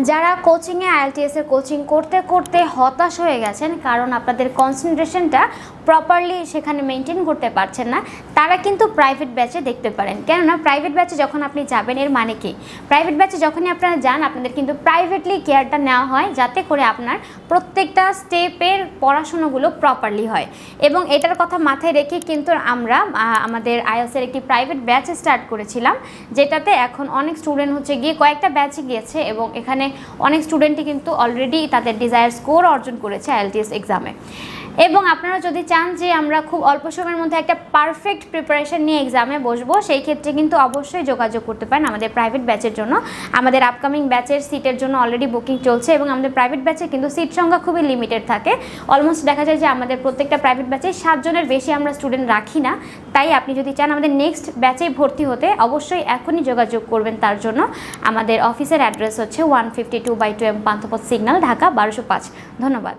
যারা কোচিংয়ে IELTS-এর কোচিং করতে করতে হতাশ হয়ে গেছেন কারণ আপনাদের কনসেন্ট্রেশনটা প্রপারলি সেখানে মেনটেন করতে পারছেন না, তারা কিন্তু প্রাইভেট ব্যাচে দেখতে পারেন। কেননা প্রাইভেট ব্যাচে যখন আপনি যাবেন এর মানে কি, প্রাইভেট ব্যাচে যখনই আপনারা যান আপনাদের কিন্তু প্রাইভেটলি কেয়ারটা নেওয়া হয় যাতে করে আপনার প্রত্যেকটা স্টেপের পড়াশুনোগুলো প্রপারলি হয়। এবং এটার কথা মাথায় রেখে কিন্তু আমরা আমাদের IELTS-এর একটি প্রাইভেট ব্যাচ স্টার্ট করেছিলাম, যেটাতে এখন অনেক স্টুডেন্ট হচ্ছে গিয়ে কয়েকটা ব্যাচে গিয়েছে এবং এখানে অনেক স্টুডেন্টই কিন্তু অলরেডি তাদের ডিজায়ার স্কোর অর্জন করেছে IELTS এক্সামে। এবং আপনারা যদি চান যে আমরা খুব অল্প সময়ের মধ্যে একটা পারফেক্ট প্রিপারেশন নিয়ে এক্সামে বসবো, সেই ক্ষেত্রে কিন্তু অবশ্যই যোগাযোগ করতে পারেন আমাদের প্রাইভেট ব্যাচের জন্য। আমাদের আপকামিং ব্যাচের সিটের জন্য অলরেডি বুকিং চলছে এবং আমাদের প্রাইভেট ব্যাচে কিন্তু সিট সংখ্যা খুবই লিমিটেড থাকে। অলমোস্ট দেখা যায় যে আমাদের প্রত্যেকটা প্রাইভেট ব্যাচে 7 জনের বেশি আমরা স্টুডেন্ট রাখি না। তাই আপনি যদি চান আমাদের নেক্সট ব্যাচেই ভর্তি হতে, অবশ্যই এখনই যোগাযোগ করবেন। তার জন্য আমাদের অফিসের অ্যাড্রেস হচ্ছে 152/2 পান্থপথ সিগন্যাল, ঢাকা 1205। ধন্যবাদ।